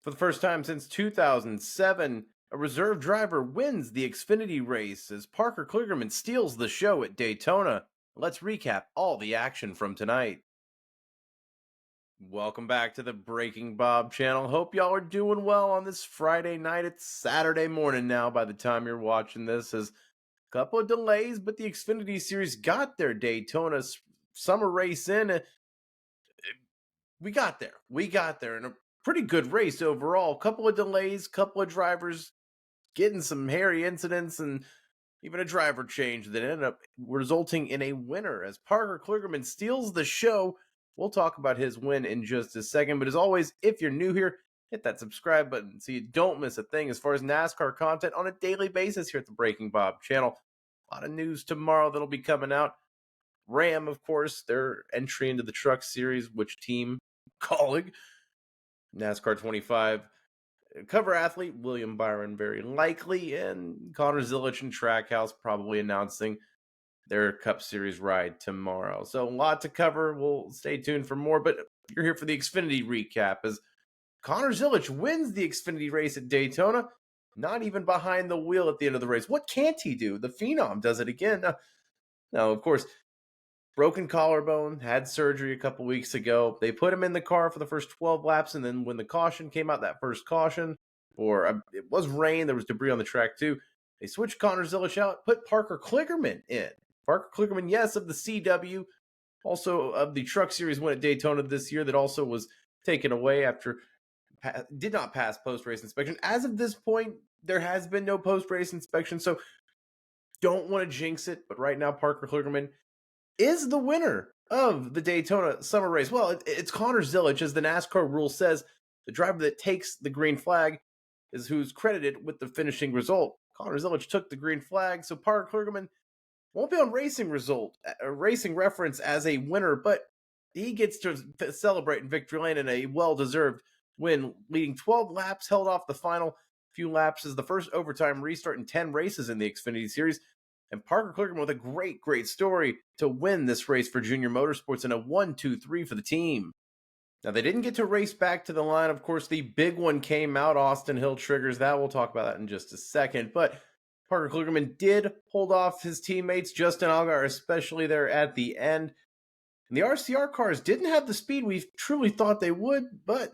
For the first time since 2007, a reserve driver wins the Xfinity race as Parker Kligerman steals the show at Daytona. Let's recap all the action from tonight. Welcome back to the Breaking Bob channel. Hope y'all are doing well on this Friday night. It's Saturday morning now by the time you're watching this. As a couple of delays, but the Xfinity Series got their Daytona summer race in. We got there. And a pretty good race overall. Couple of delays, couple of drivers getting some hairy incidents, and even a driver change that ended up resulting in a winner as Parker Kligerman steals the show. We'll talk about his win in just a second. But as always, if you're new here, hit that subscribe button so you don't miss a thing as far as NASCAR content on a daily basis here at the Breaking Bob channel. A lot of news tomorrow that'll be coming out. Ram, of course, their entry into the Truck Series, which team? Colleague. NASCAR 25 cover athlete William Byron very likely, and Connor Zilisch and Trackhouse probably announcing their Cup Series ride tomorrow. So a lot to cover. We'll stay tuned for more, but you're here for the Xfinity recap as Connor Zilisch wins the Xfinity race at Daytona, not even behind the wheel at the end of the race. What can't he do? The Phenom does it again. Now, of course, broken collarbone, had surgery a couple weeks ago. They put him in the car for the first 12 laps, and then when the caution came out, that first caution, or it was rain, there was debris on the track too, they switched Connor Zilisch out, put Parker Kligerman in. Parker Kligerman, yes, of the CW, also of the Truck Series win at Daytona this year that also was taken away after did not pass post-race inspection. As of this point, there has been no post-race inspection, so don't want to jinx it, but right now Parker Kligerman is the winner of the Daytona summer race. Well, it's Connor Zilisch, as the NASCAR rule says. The driver that takes the green flag is who's credited with the finishing result. Connor Zilisch took the green flag, so Parker Kligerman won't be on racing reference as a winner, but he gets to celebrate in victory lane in a well-deserved win, leading 12 laps, held off the final few laps as the first overtime restart in 10 races in the Xfinity Series. And Parker Kligerman with a great story to win this race for Junior Motorsports in a 1-2-3 for the team. Now, they didn't get to race back to the line. Of course, the big one came out. Austin Hill triggers that. We'll talk about that in just a second. But Parker Kligerman did hold off his teammates, Justin Allgaier especially there at the end. And the RCR cars didn't have the speed we truly thought they would, but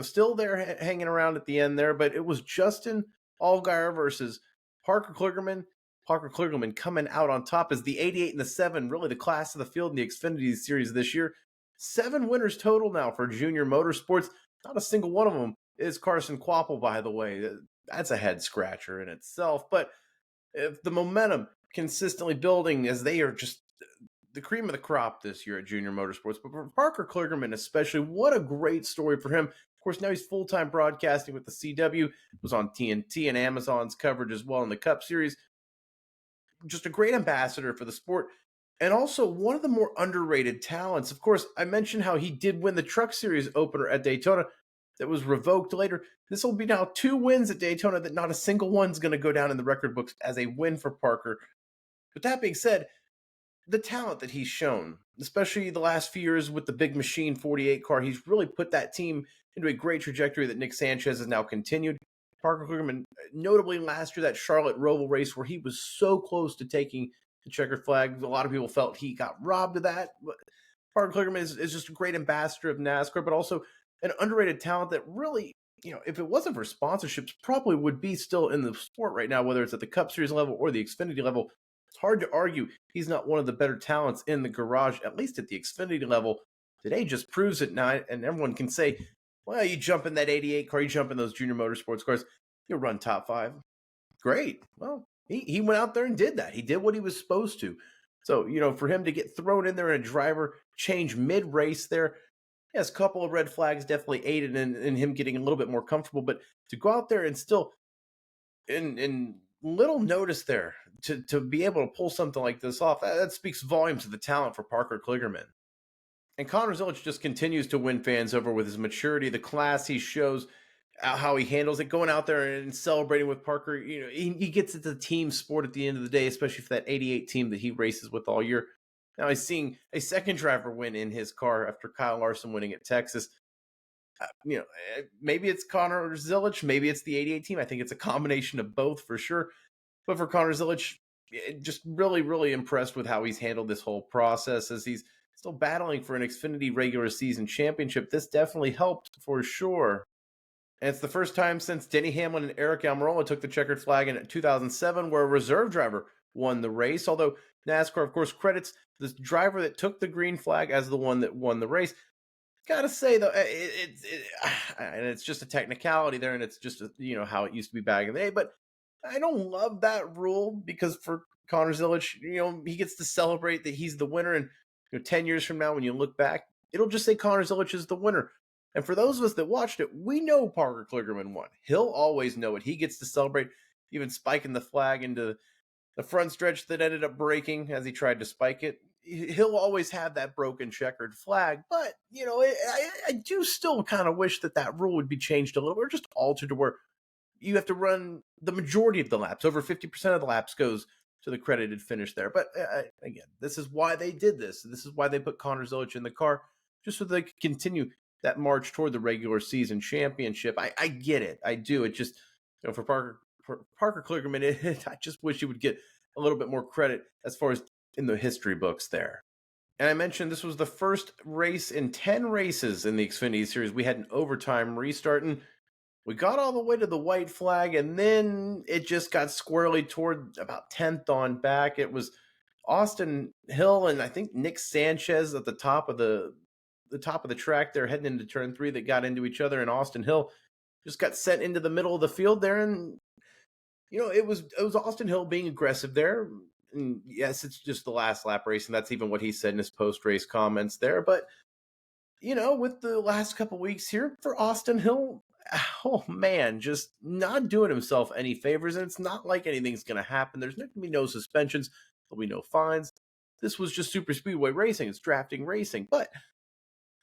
still there hanging around at the end there. But it was Justin Allgaier versus Parker Kligerman. Parker Kligerman coming out on top as the 88 and the 7, really the class of the field in the Xfinity Series this year. 7 winners total now for Junior Motorsports. Not a single one of them is Carson Kvapil, by the way. That's a head scratcher in itself. But if the momentum consistently building as they are just the cream of the crop this year at Junior Motorsports. But for Parker Kligerman especially, what a great story for him. Of course, now he's full-time broadcasting with the CW. Was on TNT and Amazon's coverage as well in the Cup Series. Just a great ambassador for the sport, and also one of the more underrated talents. Of course, I mentioned how he did win the Truck Series opener at Daytona that was revoked later. This will be now 2 wins at Daytona that not a single one's going to go down in the record books as a win for Parker. But that being said, the talent that he's shown, especially the last few years with the Big Machine 48 car, he's really put that team into a great trajectory that Nick Sanchez has now continued. Parker Kligerman, notably last year, that Charlotte Roval race where he was so close to taking the checkered flag. A lot of people felt he got robbed of that. But Parker Kligerman is just a great ambassador of NASCAR, but also an underrated talent that really, if it wasn't for sponsorships, probably would be still in the sport right now, whether it's at the Cup Series level or the Xfinity level. It's hard to argue he's not one of the better talents in the garage, at least at the Xfinity level. Today just proves it now, and everyone can say, well, you jump in that 88 car, you jump in those Junior Motorsports cars, you'll run top 5. Great. Well, he went out there and did that. He did what he was supposed to. So, for him to get thrown in there in a driver change mid-race there, yes, a couple of red flags definitely aided in him getting a little bit more comfortable. But to go out there and still, in little notice there, to be able to pull something like this off, that speaks volumes to the talent for Parker Kligerman. And Connor Zilisch just continues to win fans over with his maturity, the class he shows, how he handles it, going out there and celebrating with Parker. He gets it to the team sport at the end of the day, especially for that 88 team that he races with all year. Now he's seeing a second driver win in his car after Kyle Larson winning at Texas. Maybe it's Connor Zilic, maybe it's the 88 team. I think it's a combination of both for sure. But for Connor Zilic, just really, really impressed with how he's handled this whole process as he's still battling for an Xfinity regular season championship. This definitely helped for sure. And it's the first time since Denny Hamlin and Eric Almirola took the checkered flag in 2007 where a reserve driver won the race. Although NASCAR, of course, credits the driver that took the green flag as the one that won the race. Gotta say though, and it's just a technicality there, and it's just how it used to be back in the day. But I don't love that rule because for Connor Zilic, he gets to celebrate that he's the winner, and 10 years from now, when you look back, it'll just say Connor Zilic is the winner. And for those of us that watched it, we know Parker Kligerman won. He'll always know it. He gets to celebrate, even spiking the flag into the front stretch that ended up breaking as he tried to spike it. He'll always have that broken checkered flag, but I do still kind of wish that rule would be changed a little bit, or just altered to where you have to run the majority of the laps. Over 50% of the laps goes to the credited finish there. But again, this is why they did this. This is why they put Connor Zilic in the car, just so they could continue that march toward the regular season championship. I get it. I do. It just, for Parker Kligerman, I just wish he would get a little bit more credit as far as in the history books there. And I mentioned this was the first race in 10 races in the Xfinity Series. We had an overtime restart, and we got all the way to the white flag, and then it just got squarely toward about 10th on back. It was Austin Hill and I think Nick Sanchez at the top of the track there heading into turn 3 that got into each other, and Austin Hill just got sent into the middle of the field there. And it was Austin Hill being aggressive there. And yes, it's just the last lap race, and that's even what he said in his post-race comments there. But with the last couple weeks here for Austin Hill, oh man, just not doing himself any favors. And it's not like anything's going to happen. There's going to be no suspensions. There'll be no fines. This was just super speedway racing. It's drafting racing. But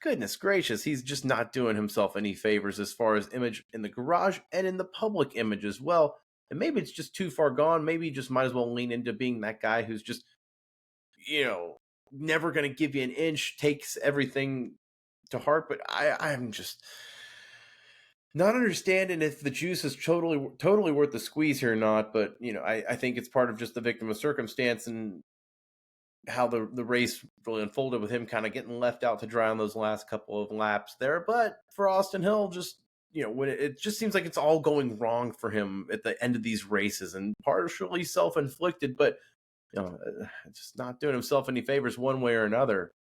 goodness gracious, he's just not doing himself any favors as far as image in the garage and in the public image as well. And maybe it's just too far gone. Maybe you just might as well lean into being that guy who's just, never going to give you an inch, takes everything to heart. But I'm just not understanding if the juice is totally worth the squeeze here or not. But I think it's part of just the victim of circumstance and how the race really unfolded, with him kind of getting left out to dry on those last couple of laps there. But for Austin Hill, just when it just seems like it's all going wrong for him at the end of these races, and partially self-inflicted, but just not doing himself any favors one way or another.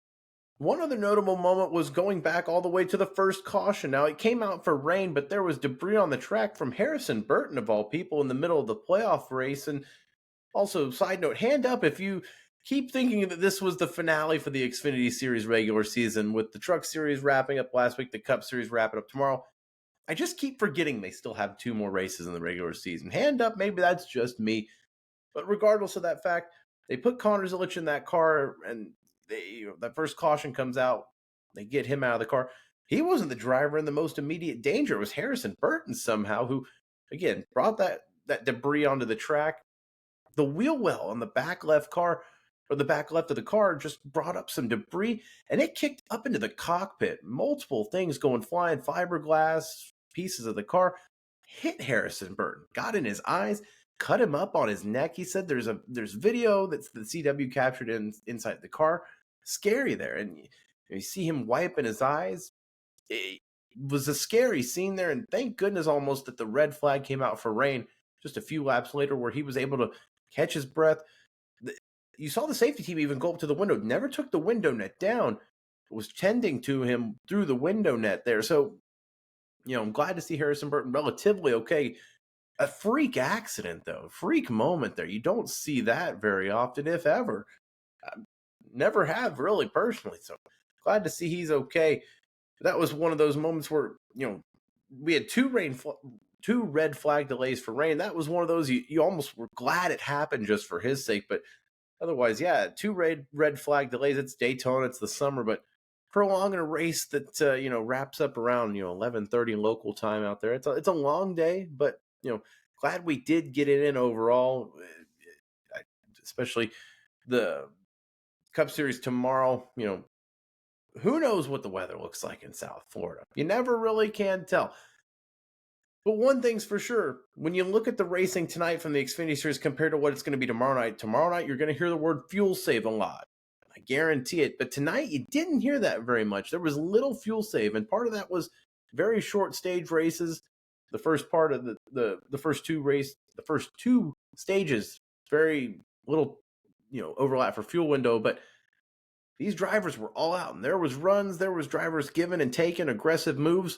One other notable moment was going back all the way to the first caution. Now, it came out for rain, but there was debris on the track from Harrison Burton, of all people, in the middle of the playoff race. And also, side note, hand up if you keep thinking that this was the finale for the Xfinity Series regular season, with the Truck Series wrapping up last week, the Cup Series wrapping up tomorrow. I just keep forgetting they still have 2 more races in the regular season. Hand up, maybe that's just me. But regardless of that fact, they put Connor Zilic in that car, and that first caution comes out. They get him out of the car. He wasn't the driver in the most immediate danger. It was Harrison Burton somehow, who, again, brought that debris onto the track. The wheel well on the back left car, or the back left of the car, just brought up some debris, and it kicked up into the cockpit. Multiple things going flying, fiberglass, pieces of the car, hit Harrison Burton, got in his eyes, cut him up on his neck. He said there's video that's the CW captured inside the car. Scary there. And you see him wiping his eyes. It was a scary scene there. And thank goodness almost that the red flag came out for rain just a few laps later, where he was able to catch his breath. You saw the safety team even go up to the window, never took the window net down, was tending to him through the window net there. So, I'm glad to see Harrison Burton relatively okay. A freak accident, though. Freak moment there. You don't see that very often, if ever. Never have, really, personally. So glad to see he's okay. That was one of those moments where, we had 2 red flag delays for rain. That was one of those you almost were glad it happened just for his sake. But otherwise, yeah, 2 red flag delays. It's Daytona. It's the summer. But prolonging a race that, wraps up around, 11:30 local time out there. It's a long day, but glad we did get it in overall, especially the Cup Series tomorrow. who knows what the weather looks like in South Florida? You never really can tell. But one thing's for sure, when you look at the racing tonight from the Xfinity Series compared to what it's going to be tomorrow night you're going to hear the word fuel save a lot. I guarantee it. But tonight you didn't hear that very much. There was little fuel save, and part of that was very short stage races. The first part of the first two stages, very little, overlap for fuel window, but these drivers were all out, and there was runs, there was drivers giving and taking aggressive moves.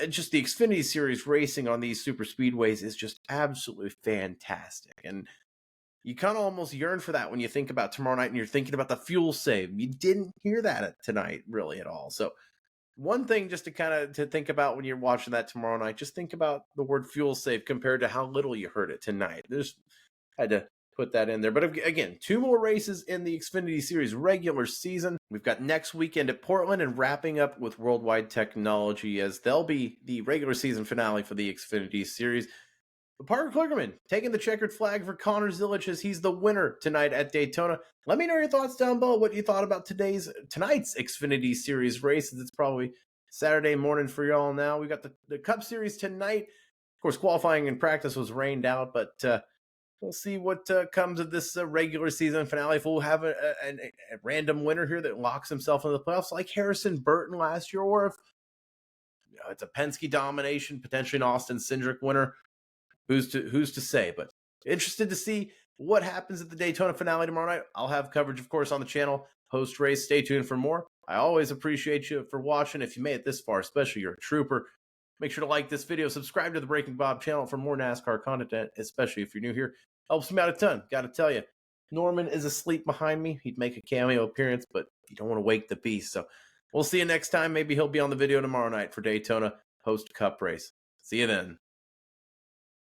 Just the Xfinity Series racing on these super speedways is just absolutely fantastic. And you kind of almost yearn for that when you think about tomorrow night and you're thinking about the fuel save. You didn't hear that tonight really at all. So one thing just to think about when you're watching that tomorrow night, just think about the word fuel save compared to how little you heard it tonight. Had to put that in there. But again, 2 more races in the Xfinity Series regular season. We've got next weekend at Portland and wrapping up with Worldwide Technology, as they'll be the regular season finale for the Xfinity Series. But Parker Kligerman taking the checkered flag for Connor Zilic as he's the winner tonight at Daytona. Let me know your thoughts down below, what you thought about tonight's Xfinity Series races. It's probably Saturday morning for y'all now. We got the Cup Series tonight. Of course, qualifying and practice was rained out, but we'll see what comes of this regular season finale. If we'll have a random winner here that locks himself in the playoffs like Harrison Burton last year, or if it's a Penske domination, potentially an Austin Cindric winner. Who's to say? But interested to see what happens at the Daytona finale tomorrow night. I'll have coverage, of course, on the channel post-race. Stay tuned for more. I always appreciate you for watching. If you made it this far, especially you're a trooper, make sure to like this video, subscribe to the Breaking Bob channel for more NASCAR content, especially if you're new here. Helps me out a ton, gotta tell you. Norman is asleep behind me. He'd make a cameo appearance, but you don't want to wake the beast. So we'll see you next time. Maybe he'll be on the video tomorrow night for Daytona post-Cup race. See you then.